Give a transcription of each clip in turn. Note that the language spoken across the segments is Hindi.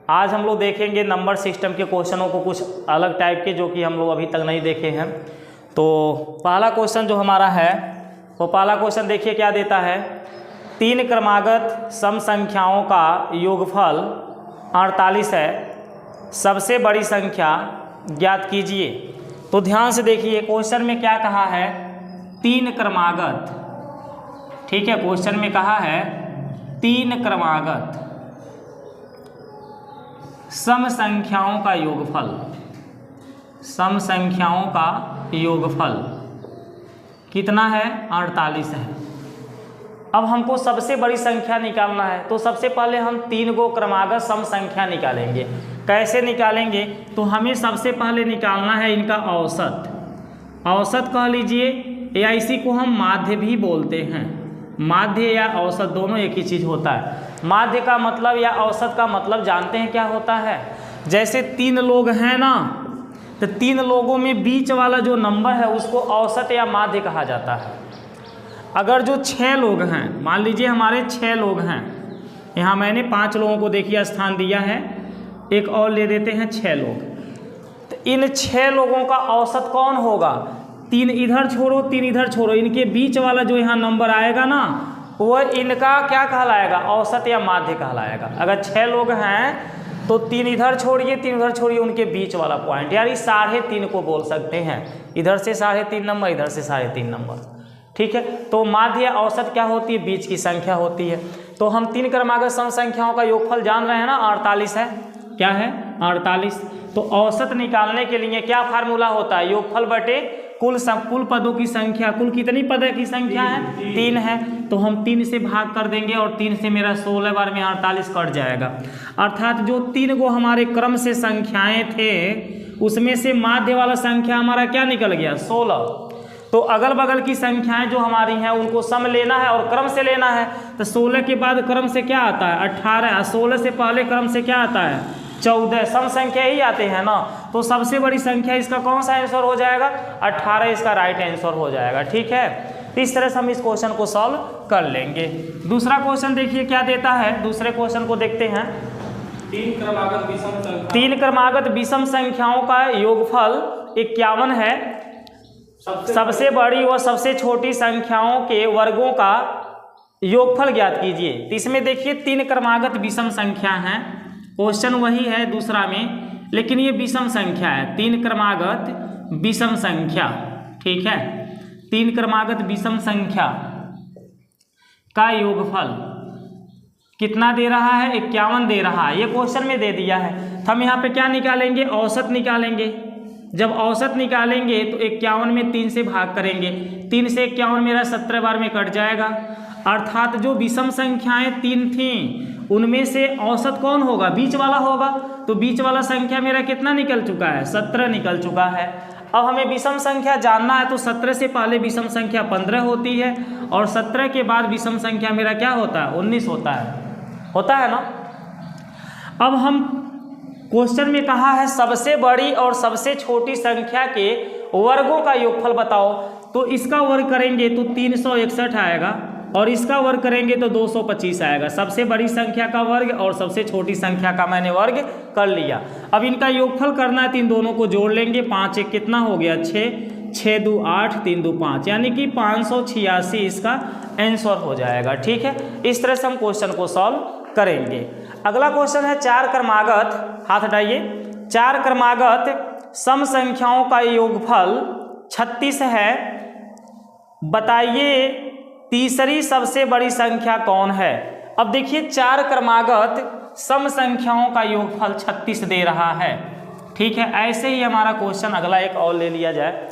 आज हम लोग देखेंगे नंबर सिस्टम के क्वेश्चनों को, कुछ अलग टाइप के जो कि हम लोग अभी तक नहीं देखे हैं। तो पहला क्वेश्चन जो हमारा है वो पहला क्वेश्चन देखिए क्या देता है। 3 क्रमागत सम संख्याओं का योगफल 48 है, सबसे बड़ी संख्या ज्ञात कीजिए। तो ध्यान से देखिए क्वेश्चन में क्या कहा है, 3 क्रमागत, ठीक है। क्वेश्चन में कहा है 3 क्रमागत सम संख्याओं का योगफल, सम संख्याओं का योगफल कितना है, 48 है। अब हमको सबसे बड़ी संख्या निकालना है, तो सबसे पहले हम 3 को क्रमागत सम संख्या निकालेंगे। कैसे निकालेंगे, तो हमें सबसे पहले निकालना है इनका औसत। औसत कह लीजिए, या इसी को हम माध्य भी बोलते हैं। माध्य या औसत दोनों एक ही चीज़ होता है। माध्य का मतलब या औसत का मतलब जानते हैं क्या होता है। जैसे 3 लोग हैं ना, तो 3 लोगों में बीच वाला जो नंबर है उसको औसत या माध्य कहा जाता है। अगर जो 6 लोग हैं, मान लीजिए हमारे 6 लोग हैं, यहाँ मैंने 5 लोगों को देखिए स्थान दिया है, एक और ले देते हैं 6 लोग। तो इन 6 लोगों का औसत कौन होगा, 3 इधर छोड़ो 3 इधर छोड़ो, इनके बीच वाला जो यहाँ नंबर आएगा ना वह इनका क्या कहलाएगा, औसत या माध्य कहलाएगा। अगर 6 लोग हैं तो 3 इधर छोड़िए 3 इधर छोड़िए, उनके बीच वाला पॉइंट, यानी 3.5 को बोल सकते हैं। इधर से 3.5 नंबर, इधर से 3.5 नंबर, ठीक है। तो माध्य या औसत क्या होती है, बीच की संख्या होती है। तो हम 3 क्रमागत सम संख्याओं का योगफल जान रहे हैं ना, 48 है। क्या है, 48। तो औसत निकालने के लिए क्या फार्मूला होता है, योगफल बटे कुल पदों की संख्या। कुल कितनी पद की संख्या है, 3 है। तो हम 3 से भाग कर देंगे और 3 से मेरा 16 बार में 48 कट जाएगा। अर्थात जो 3 को हमारे क्रम से संख्याएं थे उसमें से माध्य वाला संख्या हमारा क्या निकल गया, 16। तो अगल बगल की संख्याएं जो हमारी हैं उनको सम लेना है और क्रम से लेना है। तो 16 के बाद क्रम से क्या आता है, 18। 16 से पहले क्रम से क्या आता है, 14। सम संख्या ही आते हैं ना। तो सबसे बड़ी संख्या इसका कौन सा आंसर हो जाएगा, 18 इसका राइट आंसर हो जाएगा, ठीक है। इस तरह से हम इस क्वेश्चन को सॉल्व कर लेंगे। दूसरा क्वेश्चन देखिए क्या देता है, दूसरे क्वेश्चन को देखते हैं। 3 क्रमागत विषम संख्याओं का योगफल 51 है, सबसे बड़ी व सबसे छोटी संख्याओं के वर्गों का योगफल ज्ञात कीजिए। तो इसमें देखिए 3 क्रमागत विषम संख्या हैं, क्वेश्चन वही है दूसरा में, लेकिन ये विषम संख्या है। 3 क्रमागत विषम संख्या, ठीक है। 3 क्रमागत विषम संख्या का योगफल कितना दे रहा है, 51 दे रहा है। ये क्वेश्चन में दे दिया है। तो हम यहाँ पे क्या निकालेंगे, औसत निकालेंगे। जब औसत निकालेंगे तो 51 में 3 से भाग करेंगे, 3 से 51 मेरा 17 बार में कट जाएगा। अर्थात जो विषम संख्याएं 3 थीं उनमें से औसत कौन होगा, बीच वाला होगा। तो बीच वाला संख्या मेरा कितना निकल चुका है, 17 निकल चुका है। अब हमें विषम संख्या जानना है, तो 17 से पहले विषम संख्या 15 होती है और 17 के बाद विषम संख्या मेरा क्या होता है, 19 होता है ना। अब हम क्वेश्चन में कहा है सबसे बड़ी और सबसे छोटी संख्या के वर्गों का योगफल बताओ। तो इसका वर्ग करेंगे तो 361 आएगा और इसका वर्ग करेंगे तो 225 आएगा। सबसे बड़ी संख्या का वर्ग और सबसे छोटी संख्या का मैंने वर्ग कर लिया। अब इनका योगफल करना है तो इन दोनों को जोड़ लेंगे। 5 1 कितना हो गया, 6, 6 2 8, 3 2 5, यानी कि 586 इसका आंसर हो जाएगा, ठीक है। इस तरह से हम क्वेश्चन को सॉल्व करेंगे। अगला क्वेश्चन है 4 क्रमागत, हाथ हटाइए, 4 क्रमागत सम संख्याओं का योगफल 36 है, बताइए तीसरी सबसे बड़ी संख्या कौन है। अब देखिए 4 क्रमागत सम संख्याओं का योगफल 36 दे रहा है, ठीक है। ऐसे ही हमारा क्वेश्चन अगला एक और ले लिया जाए।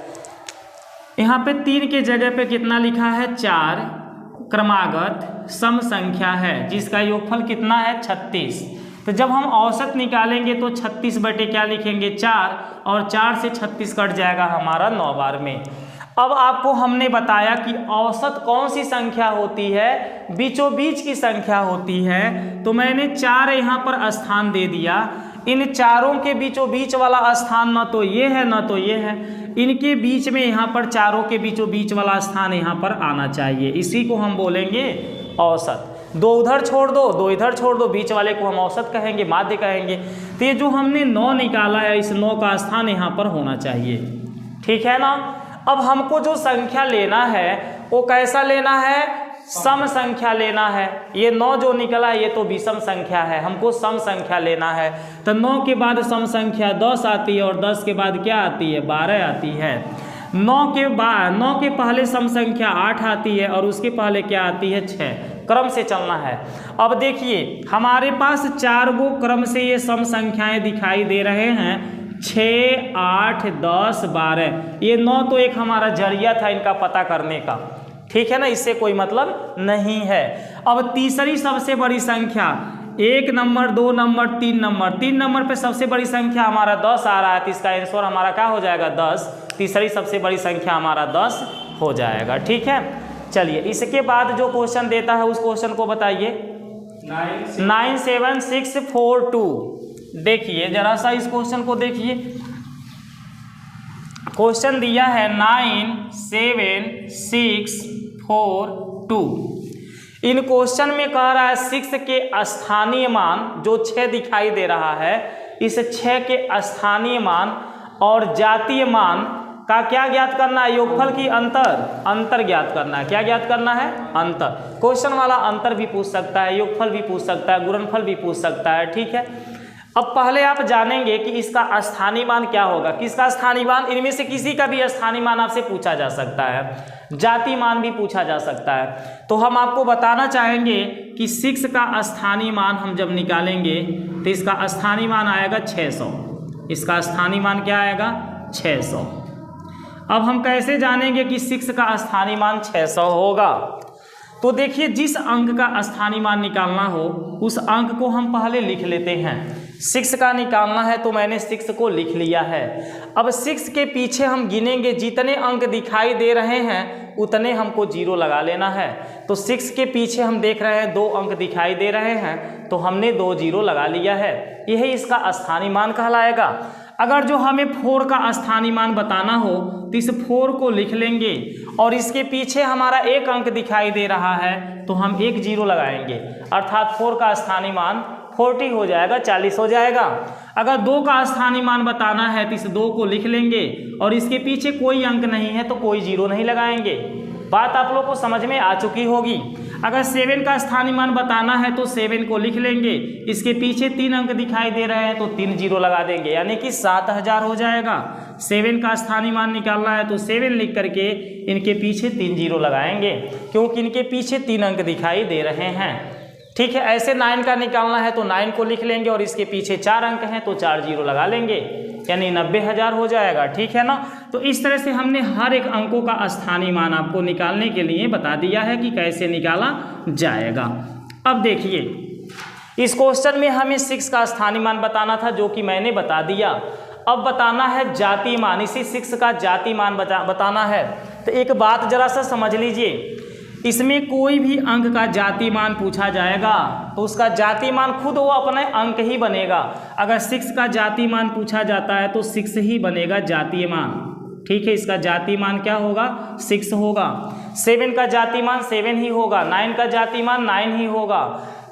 यहाँ पे 3 के जगह पे कितना लिखा है, 4 क्रमागत सम संख्या है जिसका योगफल कितना है, 36। तो जब हम औसत निकालेंगे तो 36 बटे क्या लिखेंगे, 4, और 4 से 36 कट जाएगा हमारा 9 बार में। अब आपको हमने बताया कि औसत कौन सी संख्या होती है, बीचों बीच की संख्या होती है। तो मैंने 4 यहाँ पर स्थान दे दिया। इन चारों के बीचों बीच वाला स्थान न तो ये है न तो ये है, इनके बीच में यहाँ पर चारों के बीचों बीच वाला स्थान यहाँ पर आना चाहिए। इसी को हम बोलेंगे औसत। 2 उधर छोड़ दो, 2 इधर छोड़ दो, बीच वाले को हम औसत कहेंगे, माध्य कहेंगे। तो ये जो हमने 9 निकाला है, इस 9 का स्थान यहाँ पर होना चाहिए, ठीक है ना। अब हमको जो संख्या लेना है वो कैसा लेना है, सम संख्या लेना है। ये 9 जो निकला है ये तो विषम संख्या है, हमको सम संख्या लेना है। तो 9 के बाद सम संख्या 10 आती है और 10 के बाद क्या आती है, 12 आती है। 9 के पहले सम संख्या 8 आती है और उसके पहले क्या आती है, 6। क्रम से चलना है। अब देखिए हमारे पास 4 गो क्रम से ये सम संख्याएं दिखाई दे रहे हैं, 6, 8, 10, 12। ये 9 तो एक हमारा जरिया था इनका पता करने का, ठीक है ना, इससे कोई मतलब नहीं है। अब तीसरी सबसे बड़ी संख्या 1 नंबर, 2 नंबर, 3 नंबर, 3 नंबर पे सबसे बड़ी संख्या हमारा 10 आ रहा है, तो इसका आंसर हमारा क्या हो जाएगा, 10। तीसरी सबसे बड़ी संख्या हमारा 10 हो जाएगा, ठीक है। चलिए इसके बाद जो क्वेश्चन देता है उस क्वेश्चन को बताइए। 97642। देखिए जरा सा इस क्वेश्चन को देखिए। क्वेश्चन दिया है 97642। इन क्वेश्चन में कह रहा है 6 के स्थानीय मान जो 6 दिखाई दे रहा है, इस 6 के स्थानीय मान और जातीय मान का क्या ज्ञात करना है, योगफल की अंतर ज्ञात करना है। क्या ज्ञात करना है, अंतर। क्वेश्चन वाला अंतर भी पूछ सकता है, योगफल भी पूछ सकता है, गुणनफल भी पूछ सकता है, ठीक है। अब पहले आप जानेंगे कि इसका स्थानीय मान क्या होगा। किसका स्थानीय मान, इनमें से किसी का भी स्थानीय मान आपसे पूछा जा सकता है, जाति मान भी पूछा जा सकता है। तो हम आपको बताना चाहेंगे कि 6 का स्थानीय मान हम जब निकालेंगे तो इसका स्थानीय मान आएगा 600। इसका स्थानीय मान क्या आएगा, 600। अब हम कैसे जानेंगे कि 6 का स्थानीय मान 600 होगा। तो देखिए जिस अंक का स्थानीय मान निकालना हो उस अंक को हम पहले लिख लेते हैं। 6 का निकालना है तो मैंने 6 को लिख लिया है। अब 6 के पीछे हम गिनेंगे, जितने अंक दिखाई दे रहे हैं उतने हमको 0 लगा लेना है। तो 6 के पीछे हम देख रहे हैं 2 अंक दिखाई दे रहे हैं तो हमने 2 0 लगा लिया है, यही इसका स्थानीय मान कहलाएगा। अगर जो हमें 4 का स्थानीय मान बताना हो तो इस 4 को लिख लेंगे और इसके पीछे हमारा 1 अंक दिखाई दे रहा है तो हम 1 0 लगाएंगे, अर्थात 4 का स्थानीय मान 40 हो जाएगा, 40 हो जाएगा। अगर 2 का स्थानीय मान बताना है तो इस 2 को लिख लेंगे और इसके पीछे कोई अंक नहीं है तो कोई 0 नहीं लगाएंगे। बात आप लोग को समझ में आ चुकी होगी। अगर 7 का स्थानीय मान बताना है तो 7 को लिख लेंगे, इसके पीछे 3 अंक दिखाई दे रहे हैं तो 3 0 लगा देंगे, यानी कि 7000 हो जाएगा। 7 का स्थानीय मान निकालना है तो 7 लिख करके इनके पीछे 3 0 लगाएंगे, क्योंकि इनके पीछे 3 अंक दिखाई दे रहे हैं, ठीक है। ऐसे 9 का निकालना है तो 9 को लिख लेंगे और इसके पीछे 4 अंक हैं तो 4 0 लगा लेंगे, यानी 90000 हो जाएगा, ठीक है ना। तो इस तरह से हमने हर एक अंकों का स्थानीय मान आपको निकालने के लिए बता दिया है कि कैसे निकाला जाएगा। अब देखिए इस क्वेश्चन में हमें 6 का स्थानीय मान बताना था जो कि मैंने बता दिया। अब बताना है जातीय मान, इसी 6 का जातीय मान बताना है। तो एक बात जरा सा समझ लीजिए, इसमें कोई भी अंक का जातीय मान पूछा जाएगा तो उसका जातीय मान खुद वो अपने अंक ही बनेगा। अगर 6 का जातीय मान पूछा जाता है तो 6 ही बनेगा जातीय मान, ठीक है। इसका जातीय मान क्या होगा, 6 होगा। 7 का जातीय मान 7 ही होगा। 9 का जातीय मान 9 ही होगा।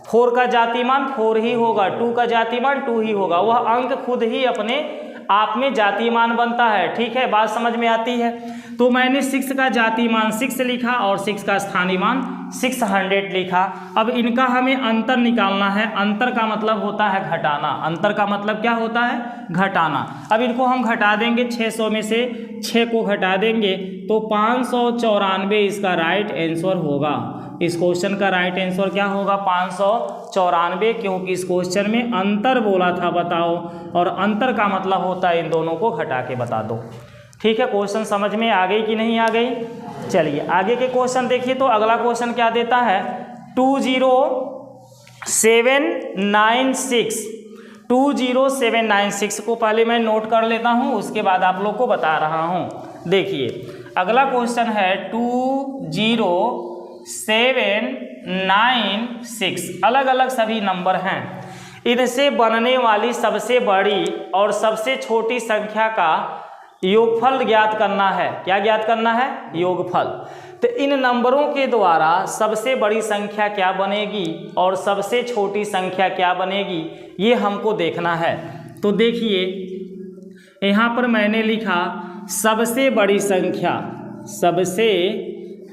4 का जातीय मान 4 ही होगा। 2 का जातीय मान 2 ही होगा। वह अंक खुद ही अपने आप में जातीय मान बनता है, ठीक है। बात समझ में आती है। तो मैंने 6 का जातीय मान 6 लिखा और 6 का स्थानीय मान 600 लिखा। अब इनका हमें अंतर निकालना है। अंतर का मतलब होता है घटाना। अंतर का मतलब क्या होता है, घटाना। अब इनको हम घटा देंगे, 600 में से 6 को घटा देंगे तो 594 इसका राइट आंसर होगा। इस क्वेश्चन का राइट आंसर क्या होगा, 594, क्योंकि इस क्वेश्चन में अंतर बोला था बताओ, और अंतर का मतलब होता है इन दोनों को घटा के बता दो, ठीक है। क्वेश्चन समझ में आ गई कि नहीं आ गई। चलिए आगे के क्वेश्चन देखिए। तो अगला क्वेश्चन क्या देता है, 20796। 20796 को पहले मैं नोट कर लेता हूँ, उसके बाद आप लोग को बता रहा हूँ। देखिए अगला क्वेश्चन है 20796। अलग अलग सभी नंबर हैं। इनसे बनने वाली सबसे बड़ी और सबसे छोटी संख्या का योगफल ज्ञात करना है। क्या ज्ञात करना है, योगफल। तो इन नंबरों के द्वारा सबसे बड़ी संख्या क्या बनेगी और सबसे छोटी संख्या क्या बनेगी, ये हमको देखना है। तो देखिए यहाँ पर मैंने लिखा सबसे बड़ी संख्या, सबसे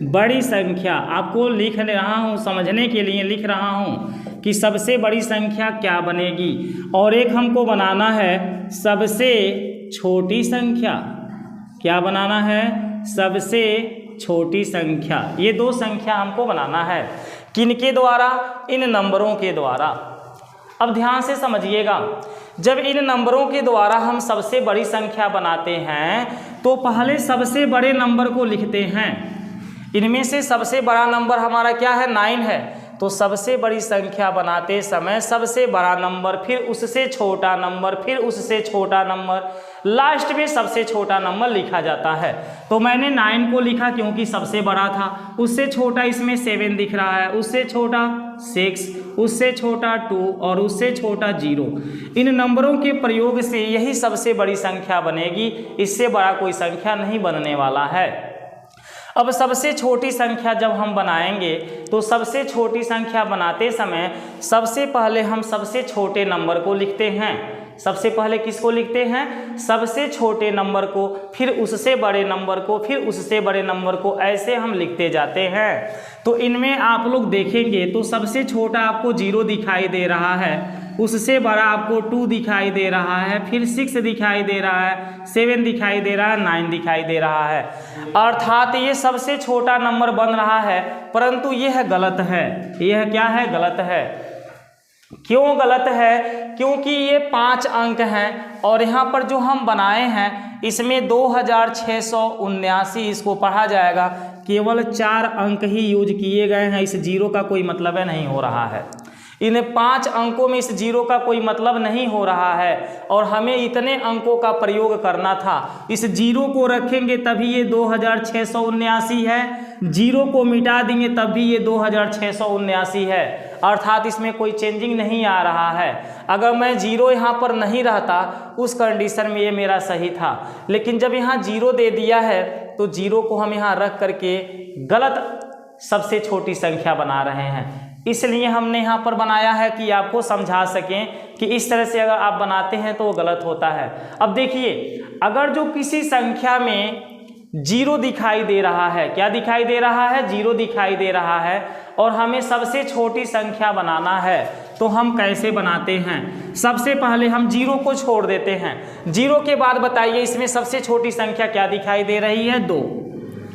बड़ी संख्या आपको लिख रहा हूँ, समझने के लिए लिख रहा हूँ कि सबसे बड़ी संख्या क्या बनेगी। और एक हमको बनाना है सबसे छोटी संख्या, क्या बनाना है, सबसे छोटी संख्या। ये दो संख्या हमको बनाना है, किनके द्वारा, इन नंबरों के द्वारा। अब ध्यान से समझिएगा, जब इन नंबरों के द्वारा हम सबसे बड़ी संख्या बनाते हैं तो पहले सबसे बड़े नंबर को लिखते हैं। इनमें से सबसे बड़ा नंबर हमारा क्या है, 9 है। तो सबसे बड़ी संख्या बनाते समय सबसे बड़ा नंबर, फिर उससे छोटा नंबर, फिर उससे छोटा नंबर, लास्ट में सबसे छोटा नंबर लिखा जाता है। तो मैंने 9 को लिखा क्योंकि सबसे बड़ा था। उससे छोटा इसमें 7 दिख रहा है, उससे छोटा 6, उससे छोटा 2 और उससे छोटा 0। इन नंबरों के प्रयोग से यही सबसे बड़ी संख्या बनेगी, इससे बड़ा कोई संख्या नहीं बनने वाला है। अब सबसे छोटी संख्या जब हम बनाएंगे तो सबसे छोटी संख्या बनाते समय सबसे पहले हम सबसे छोटे नंबर को लिखते हैं। सबसे पहले किसको लिखते हैं, सबसे छोटे नंबर को, फिर उससे बड़े नंबर को, फिर उससे बड़े नंबर को, ऐसे हम लिखते जाते हैं। तो इनमें आप लोग देखेंगे तो सबसे छोटा आपको 0 दिखाई दे रहा है, उससे बड़ा आपको 2 दिखाई दे रहा है, फिर 6 दिखाई दे रहा है, 7 दिखाई दे रहा है, 9 दिखाई दे रहा है। अर्थात ये सबसे छोटा नंबर बन रहा है, परंतु यह गलत है। यह क्या है, गलत है। क्यों गलत है, क्योंकि ये 5 अंक हैं और यहाँ पर जो हम बनाए हैं इसमें 2679 इसको पढ़ा जाएगा, केवल 4 अंक ही यूज किए गए हैं। इस 0 का कोई मतलब नहीं हो रहा है, इन 5 अंकों में इस 0 का कोई मतलब नहीं हो रहा है और हमें इतने अंकों का प्रयोग करना था। इस 0 को रखेंगे तभी ये 2679 है, 0 को मिटा देंगे तब भी ये 2679 है। अर्थात इसमें कोई चेंजिंग नहीं आ रहा है। अगर मैं 0 यहाँ पर नहीं रहता उस कंडीशन में ये मेरा सही था, लेकिन जब यहाँ 0 दे दिया है तो 0 को हम यहाँ रख करके गलत सबसे छोटी संख्या बना रहे हैं। इसलिए हमने यहाँ पर बनाया है कि आपको समझा सकें कि इस तरह से अगर आप बनाते हैं तो वो गलत होता है। अब देखिए, अगर जो किसी संख्या में 0 दिखाई दे रहा है, क्या दिखाई दे रहा है, 0 दिखाई दे रहा है और हमें सबसे छोटी संख्या बनाना है तो हम कैसे बनाते हैं। सबसे पहले हम 0 को छोड़ देते हैं। 0 के बाद बताइए इसमें सबसे छोटी संख्या क्या दिखाई दे रही है, 2।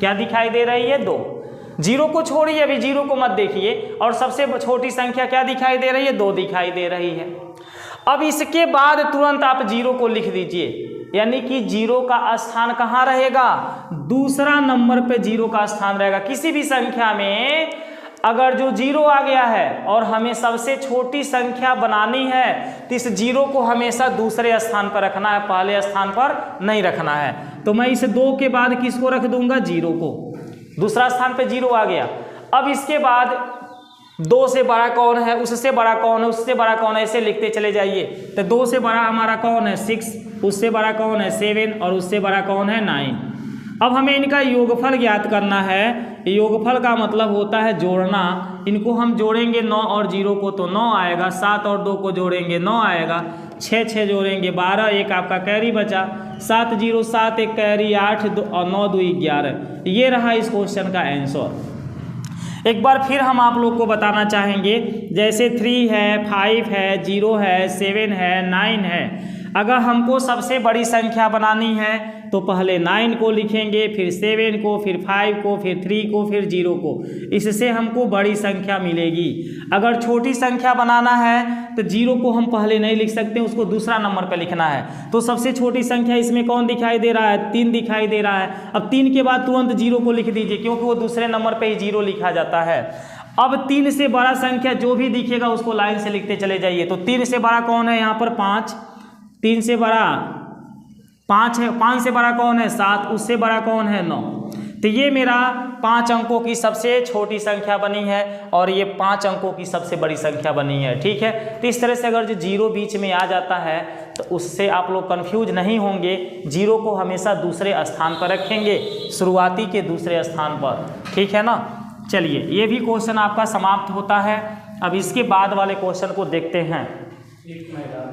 क्या दिखाई दे रही है, 2। 0 को छोड़िए, अभी 0 को मत देखिए, और सबसे छोटी संख्या क्या दिखाई दे रही है, 2 दिखाई दे रही है। अब इसके बाद तुरंत आप 0 को लिख दीजिए, यानी कि 0 का स्थान कहाँ रहेगा, दूसरा नंबर पे 0 का स्थान रहेगा। किसी भी संख्या में अगर जो 0 आ गया है और हमें सबसे छोटी संख्या बनानी है तो इस 0 को हमेशा दूसरे स्थान पर रखना है, पहले स्थान पर नहीं रखना है। तो मैं इस 2 के बाद किसको रख दूंगा, 0 को, दूसरा स्थान पे 0 आ गया। अब इसके बाद 2 से बड़ा कौन है, उससे बड़ा कौन है, उससे बड़ा कौन है, ऐसे लिखते चले जाइए। तो 2 से बड़ा हमारा कौन है, 6, उससे बड़ा कौन है, 7 और उससे बड़ा कौन है, 9। अब हमें इनका योगफल ज्ञात करना है। योगफल का मतलब होता है जोड़ना। इनको हम जोड़ेंगे 9 और 0 को तो 9 आएगा, 7 और 2 को जोड़ेंगे 9 आएगा, 6 जोड़ेंगे 12, एक आपका कैरी बचा, 7 0 7 एक कैरी 8 और 9 2 11। ये रहा इस क्वेश्चन का आंसर। एक बार फिर हम आप लोग को बताना चाहेंगे, जैसे 3 है, 5 है, 0 है, 7 है, 9 है। अगर हमको सबसे बड़ी संख्या बनानी है तो पहले 9 को लिखेंगे, फिर 7 को, फिर 5 को, फिर 3 को, फिर 0 को। इससे हमको बड़ी संख्या मिलेगी। अगर छोटी संख्या बनाना है तो 0 को हम पहले नहीं लिख सकते, उसको दूसरा नंबर पर लिखना है। तो सबसे छोटी संख्या इसमें कौन दिखाई दे रहा है, 3 दिखाई दे रहा है। अब 3 के बाद तुरंत 0 को लिख दीजिए, क्योंकि वो दूसरे नंबर पर ही 0 लिखा जाता है। अब 3 से बड़ा संख्या जो भी दिखेगा उसको लाइन से लिखते चले जाइए। तो 3 से बड़ा कौन है, यहाँ पर 5, 3 से बड़ा 5 है, 5 से बड़ा कौन है, 7, उससे बड़ा कौन है, 9। तो ये मेरा 5 अंकों की सबसे छोटी संख्या बनी है और ये 5 अंकों की सबसे बड़ी संख्या बनी है। ठीक है, तो इस तरह से अगर जो 0 बीच में आ जाता है तो उससे आप लोग कंफ्यूज नहीं होंगे। 0 को हमेशा दूसरे स्थान पर रखेंगे, शुरुआती के दूसरे स्थान पर, ठीक है ना। चलिए, ये भी क्वेश्चन आपका समाप्त होता है। अब इसके बाद वाले क्वेश्चन को देखते हैं।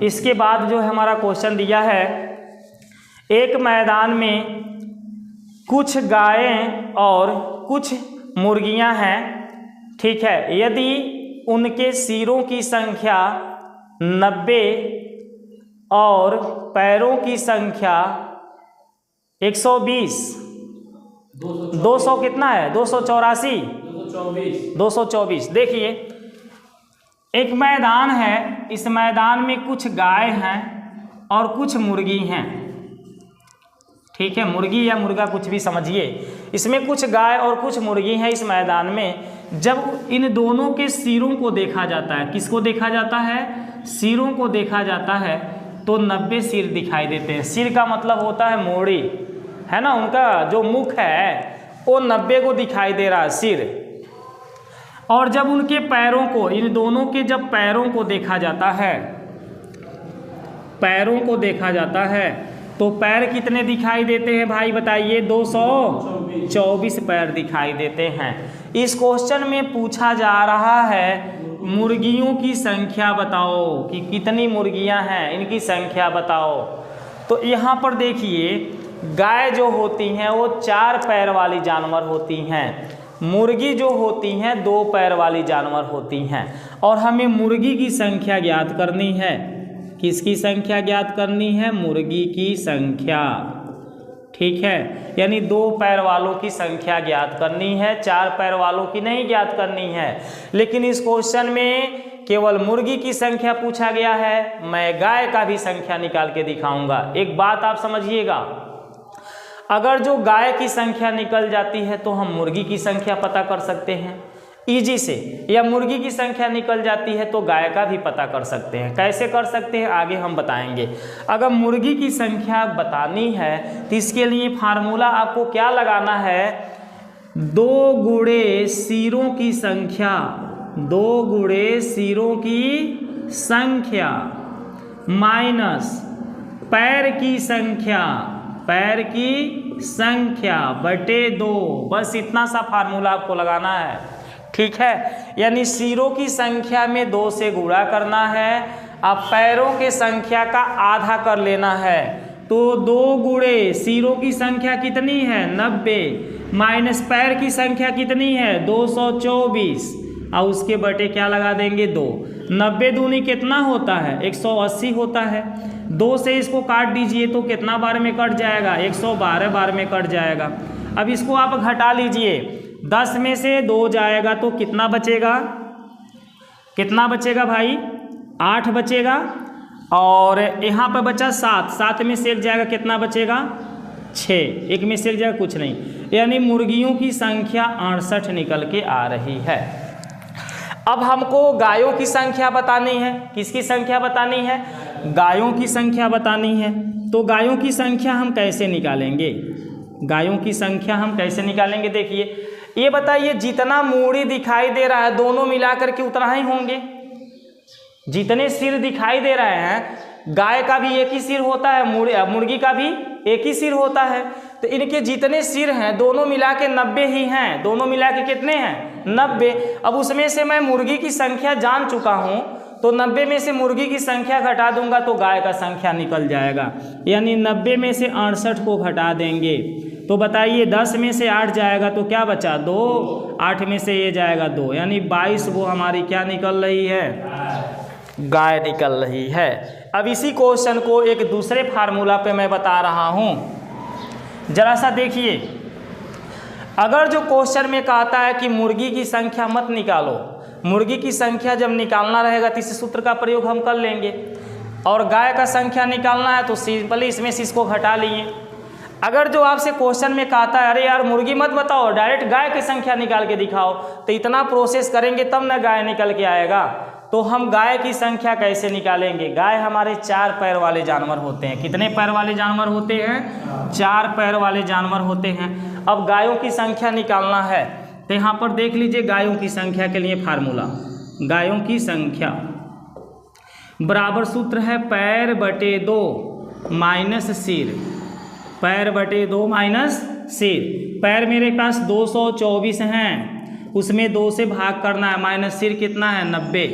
इसके बाद जो है हमारा क्वेश्चन दिया है, एक मैदान में कुछ गायें और कुछ मुर्गियां हैं, ठीक है। यदि उनके सिरों की संख्या 90 और पैरों की संख्या 120, 200 कितना है, 284, 224। देखिए, एक मैदान है, इस मैदान में कुछ गाय हैं और कुछ मुर्गी हैं, ठीक है। मुर्गी या मुर्गा कुछ भी समझिए। इसमें कुछ गाय और कुछ मुर्गी हैं इस मैदान में। जब इन दोनों के सिरों को देखा जाता है, किसको देखा जाता है, सिरों को देखा जाता है, तो 90 सिर दिखाई देते हैं। सिर का मतलब होता है मोड़ी, है ना, उनका जो मुख है वो 90 को दिखाई दे रहा है, सिर। और जब उनके पैरों को, इन दोनों के जब पैरों को देखा जाता है, पैरों को देखा जाता है, तो पैर कितने दिखाई देते हैं भाई बताइए, 224 पैर दिखाई देते हैं। इस क्वेश्चन में पूछा जा रहा है मुर्गियों की संख्या बताओ, कि कितनी मुर्गियां हैं, इनकी संख्या बताओ। तो यहाँ पर देखिए, गाय जो होती हैं वो 4 पैर वाली जानवर होती हैं, मुर्गी जो होती हैं 2 पैर वाली जानवर होती हैं। और हमें मुर्गी की संख्या ज्ञात करनी है। किसकी संख्या ज्ञात करनी है, मुर्गी की संख्या, ठीक है। यानी 2 पैर वालों की संख्या ज्ञात करनी है, 4 पैर वालों की नहीं ज्ञात करनी है। लेकिन इस क्वेश्चन में केवल मुर्गी की संख्या पूछा गया है, मैं गाय का भी संख्या निकाल के दिखाऊंगा। एक बात आप समझिएगा, अगर जो गाय की संख्या निकल जाती है तो हम मुर्गी की संख्या पता कर सकते हैं इजी से, या मुर्गी की संख्या निकल जाती है तो गाय का भी पता कर सकते हैं। कैसे कर सकते हैं आगे हम बताएंगे। अगर मुर्गी की संख्या बतानी है तो इसके लिए फार्मूला आपको क्या लगाना है, 2 गुणे सिरों की संख्या, 2 गुणे सिरों की संख्या माइनस पैर की संख्या, पैर की संख्या बटे 2। बस इतना सा फार्मूला आपको लगाना है, ठीक है। यानी सिरों की संख्या में 2 से गुणा करना है, अब पैरों के संख्या का आधा कर लेना है। तो 2 गुणे सिरों की संख्या कितनी है, 90, माइनस पैर की संख्या कितनी है, 224, और उसके बटे क्या लगा देंगे, 2। 90 दूनी कितना होता है, 180 होता है। 2 से इसको काट दीजिए तो कितना बार में कट जाएगा, 112 बार में कट जाएगा। अब इसको आप घटा लीजिए, 10 में से 2 जाएगा तो कितना बचेगा, कितना बचेगा भाई, 8 बचेगा। और यहाँ पर बचा 7, 7 में से 1 जाएगा, कितना बचेगा, 6, 1 में से 1 जाएगा, कुछ नहीं। यानी मुर्गियों की संख्या 68 निकल के आ रही है। अब हमको गायों की संख्या बतानी है। किसकी संख्या बतानी है, गायों की संख्या बतानी है। तो गायों की संख्या हम कैसे निकालेंगे, गायों की संख्या हम कैसे निकालेंगे, देखिए ये बताइए, जितना मूड़ी दिखाई दे रहा है दोनों मिलाकर के उतना ही होंगे। जितने सिर दिखाई दे रहे हैं, गाय का भी एक ही सिर होता है, मुर्गी का भी एक ही सिर होता है, तो इनके जितने सिर हैं दोनों मिला के 90 ही हैं। दोनों मिला के कितने हैं, 90। अब उसमें से मैं मुर्गी की संख्या जान चुका हूँ, तो 90 में से मुर्गी की संख्या घटा दूंगा तो गाय का संख्या निकल जाएगा। यानी 90 में से 68 को घटा देंगे तो बताइए, 10 में से 8 जाएगा तो क्या बचा, 2, 8 में से ये जाएगा 2, यानी 22 वो हमारी क्या निकल रही है, गाय निकल रही है। अब इसी क्वेश्चन को एक दूसरे फार्मूला पे मैं बता रहा हूँ, जरा सा देखिए। अगर जो क्वेश्चन में कहता है कि मुर्गी की संख्या मत निकालो, मुर्गी की संख्या जब निकालना रहेगा तो इस सूत्र का प्रयोग हम कर लेंगे, और गाय का संख्या निकालना है तो सिंपली इसमें से इसको घटा लिए। अगर जो आपसे क्वेश्चन में कहता है अरे यार मुर्गी मत बताओ, डायरेक्ट गाय की संख्या निकाल के दिखाओ, तो इतना प्रोसेस करेंगे तब ना गाय निकल के आएगा। तो हम गाय की संख्या कैसे निकालेंगे, गाय हमारे 4 पैर वाले जानवर होते हैं। कितने पैर वाले जानवर होते हैं, 4 पैर वाले जानवर होते हैं। अब गायों की संख्या निकालना है तो यहाँ पर देख लीजिए, गायों की संख्या के लिए फार्मूला, गायों की संख्या, बराबर सूत्र है पैर बटे 2 माइनस सिर, पैर बटे 2 माइनस सिर। पैर मेरे पास 224 हैं, उसमें 2 से भाग करना है, माइनस सिर कितना है 90।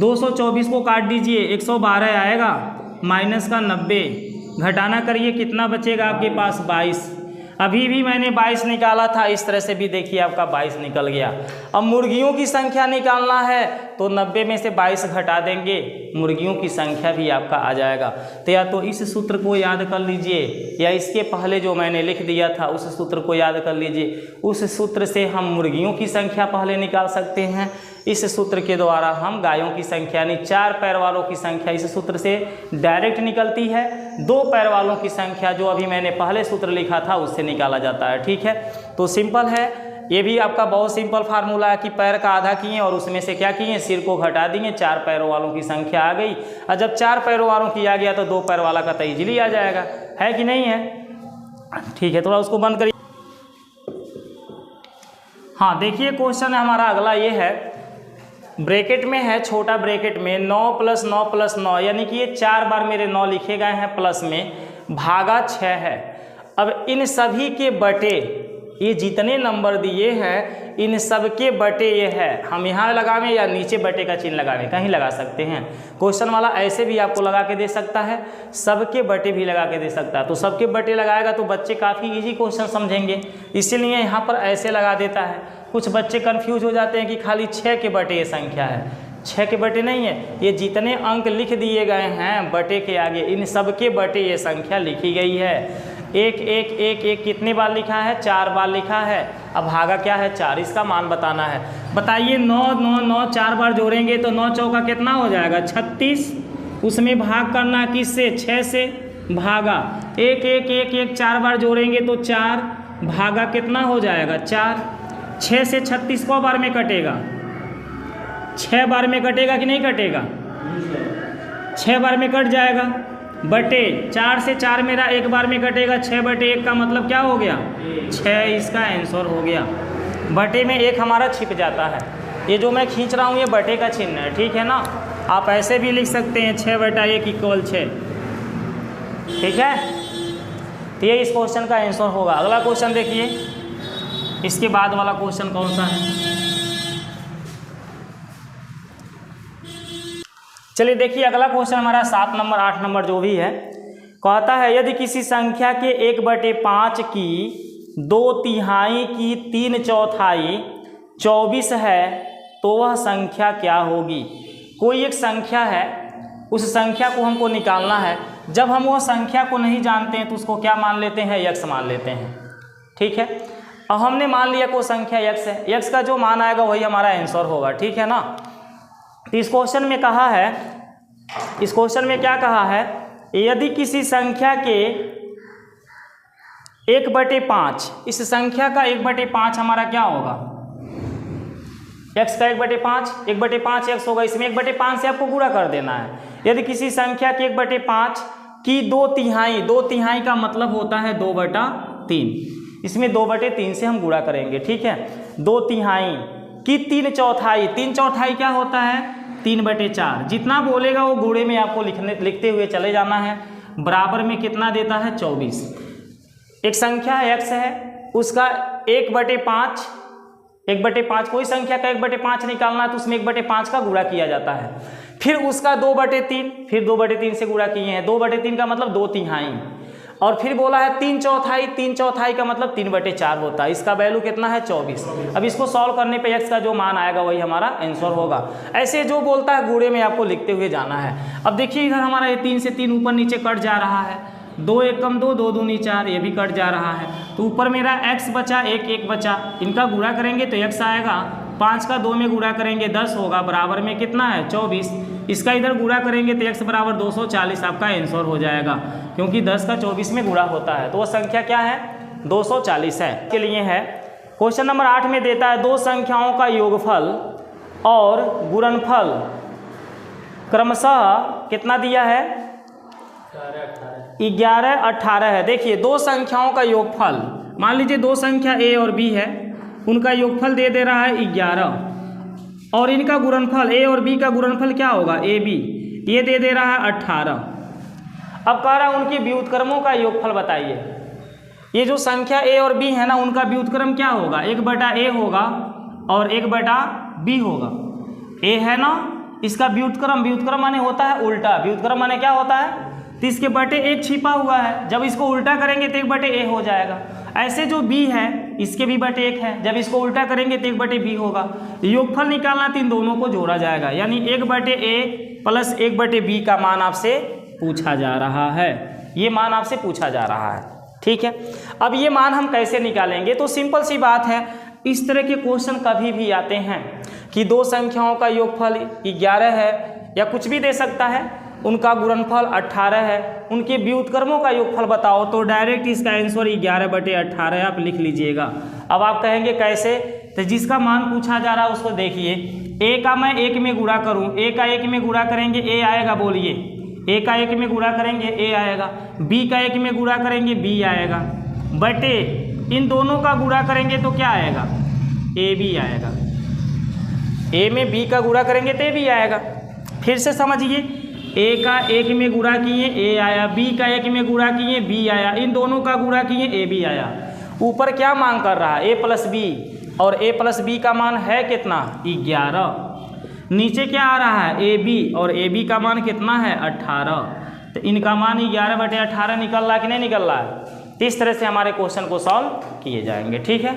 224 को काट दीजिए 112 आएगा, माइनस का 90, घटाना करिए कितना बचेगा आपके पास 22। अभी भी मैंने 22 निकाला था, इस तरह से भी देखिए आपका 22 निकल गया। अब मुर्गियों की संख्या निकालना है तो 90 में से 22 घटा देंगे, मुर्गियों की संख्या भी आपका आ जाएगा। तो या तो इस सूत्र को याद कर लीजिए या इसके पहले जो मैंने लिख दिया था उस सूत्र को याद कर लीजिए। उस सूत्र से हम मुर्गियों की संख्या पहले निकाल सकते हैं, इस सूत्र के द्वारा हम गायों की संख्या यानी 4 पैर वालों की संख्या इस सूत्र से डायरेक्ट निकलती है। 2 पैर वालों की संख्या जो अभी मैंने पहले सूत्र लिखा था उससे निकाला जाता है। ठीक है, तो सिंपल है, ये भी आपका बहुत सिंपल फार्मूला है कि पैर का आधा किए और उसमें से क्या किए, सिर को घटा दिए, 4 पैरों वालों की संख्या आ गई। और जब 4 पैरों वालों की आ गया तो 2 पैर वाला का तो इजीली आ जाएगा, है कि नहीं है। ठीक है, थोड़ा उसको बंद करिए। हाँ देखिए, क्वेश्चन हमारा अगला ये है, ब्रैकेट में है, छोटा ब्रैकेट में 9 + 9 + 9 यानी कि ये 4 बार मेरे 9 लिखे गए हैं प्लस में, भागा 6 है। अब इन सभी के बटे, ये जितने नंबर दिए हैं इन सब के बटे ये है, हम यहाँ लगावें या नीचे बटे का चिन्ह लगावें, कहीं लगा सकते हैं। क्वेश्चन वाला ऐसे भी आपको लगा के दे सकता है, सबके बटे भी लगा के दे सकता है। तो सबके बटे लगाएगा तो बच्चे काफ़ी इजी क्वेश्चन समझेंगे, इसीलिए यहाँ पर ऐसे लगा देता है। कुछ बच्चे कंफ्यूज हो जाते हैं कि खाली 6 के बटे ये संख्या है, 6 के बटे नहीं है, ये जितने अंक लिख दिए गए हैं बटे के आगे इन सब के बटे ये संख्या लिखी गई है। 1 1 1 1 कितने बार लिखा है, 4 बार लिखा है। अब भागा क्या है 4, इसका मान बताना है। बताइए 9 9 9 4 बार जोड़ेंगे तो 9 चौका कितना हो जाएगा 36, उसमें भाग करना किससे 6 से, भागा 1 1 1 1 4 बार जोड़ेंगे तो 4, भागा कितना हो जाएगा 4। 6 से 36 को बार में कटेगा, 6 बार में कटेगा कि नहीं कटेगा, 6 बार में कट जाएगा। बटे 4 से 4 मेरा 1 बार में कटेगा, 6 बटे 1 का मतलब क्या हो गया 6, इसका आंसर हो गया। बटे में 1 हमारा छिप जाता है, ये जो मैं खींच रहा हूँ ये बटे का चिन्ह है, ठीक है ना। आप ऐसे भी लिख सकते हैं 6 बटा 1 = 6, ठीक है। तो ये इस क्वेश्चन का आंसर होगा। अगला क्वेश्चन देखिए, इसके बाद वाला क्वेश्चन कौन सा है, चलिए देखिए अगला क्वेश्चन हमारा 7 नंबर 8 नंबर जो भी है, कहता है यदि किसी संख्या के 1/5 की 2/3 की 3/4 24 है तो वह संख्या क्या होगी। कोई एक संख्या है, उस संख्या को हमको निकालना है। जब हम वो संख्या को नहीं जानते हैं तो उसको क्या मान लेते हैं, x मान लेते हैं, ठीक है। अब हमने मान लिया कोई संख्या x है, x का जो मान आएगा वही हमारा आंसर होगा, ठीक है ना। तो इस क्वेश्चन में कहा है, इस क्वेश्चन में क्या कहा है, यदि किसी संख्या के 1/5, इस संख्या का 1/5 हमारा क्या होगा, x का 1/5, 1/5 x होगा, इसमें 1/5 से आपको पूरा कर देना है। यदि किसी संख्या के 1/5 की 2/3, 2/3 का मतलब होता है 2/3, इसमें 2/3 से हम गुणा करेंगे, ठीक है। 2/3 की 3/4, 3/4 क्या होता है 3/4, जितना बोलेगा वो गुणे में आपको लिखते हुए चले जाना है। बराबर में कितना देता है 24। एक संख्या x है, उसका 1/5, 1/5 कोई संख्या का 1/5 निकालना है तो उसमें 1/5 का गुणा किया जाता है। फिर उसका 2/3, फिर 2/3 से गुणा किए हैं, 2/3 का मतलब 2/3, और फिर बोला है 3/4, 3/4 का मतलब 3/4 होता है। इसका वैल्यू कितना है 24। अब इसको सॉल्व करने पे x का जो मान आएगा वही हमारा आंसर होगा। ऐसे जो बोलता है गुणे में आपको लिखते हुए जाना है। अब देखिए इधर हमारा ये 3 से 3 ऊपर नीचे कट जा रहा है, 2 1 कम 2, 2 दूनी 4, ये भी कट जा रहा है। तो ऊपर मेरा x बचा, 1 1 बचा, इनका गुणा करेंगे तो x आएगा, 5 का 2 में गुणा करेंगे 10 होगा, बराबर में कितना है 24। इसका इधर गुणा करेंगे तो x बराबर 240 आपका आंसर हो जाएगा, क्योंकि 10 का 24 में गुणा होता है। तो वो संख्या क्या है 240 है। के लिए है क्वेश्चन नंबर 8 में देता है 2 संख्याओं का योगफल और गुणनफल क्रमशः कितना दिया है 11 18 है। देखिए 2 संख्याओं का योगफल, मान लीजिए 2 संख्या a और b है, उनका योगफल दे रहा है 11, और इनका गुणनफल a और b का गुणनफल क्या होगा ab। ये दे रहा है 18। अब कह रहा है उनके व्युत्क्रमों का योगफल बताइए। ये जो संख्या a और b है ना, उनका व्युत्क्रम क्या होगा, 1/a होगा और 1/b होगा। a है ना, इसका व्युत्क्रम माने होता है उल्टा। व्युत्क्रम माने क्या होता है, तो इसके बटे 1 छिपा हुआ है, जब इसको उल्टा करेंगे तो 1/a हो जाएगा। ऐसे जो b है इसके भी बटे 1 है, जब इसको उल्टा करेंगे तो 1/b होगा। योगफल निकालना तो इन दोनों को जोड़ा जाएगा, यानी 1/a प्लस 1/b का मान आपसे पूछा जा रहा है। ये मान आपसे पूछा जा रहा है, ठीक है। अब ये मान हम कैसे निकालेंगे, तो सिंपल सी बात है, इस तरह के क्वेश्चन कभी भी आते हैं कि दो संख्याओं का योगफल 11 है या कुछ भी दे सकता है, उनका गुणनफल 18 है, उनके व्युत्क्रमों का योगफल बताओ, तो डायरेक्ट इसका आंसर 11/18 आप लिख लीजिएगा। अब आप कहेंगे कैसे, तो जिसका मान पूछा जा रहा है उसको देखिए। a का मैं 1 में गुणा करूं, a का 1 में गुणा करेंगे a आएगा, बोलिए। a का 1 में गुणा करेंगे a आएगा, b का 1 में गुणा करेंगे b आएगा, बटे इन दोनों का गुणा करेंगे तो क्या आएगा, ab आएगा। a में b का गुणा करेंगे तो b आएगा। फिर से समझिए, a का 1 में गुणा किए a आया, b का 1 में गुणा किए b आया, इन दोनों का गुणा किए ab आया। ऊपर क्या मांग कर रहा है, a प्लस b, और a प्लस b का मान है कितना, 11। नीचे क्या आ रहा है, ab, और ab का मान कितना है, 18। तो इनका मान 11/18 निकल रहा है कि नहीं निकल रहा है। इस तरह से हमारे क्वेश्चन को सॉल्व किए जाएंगे, ठीक है।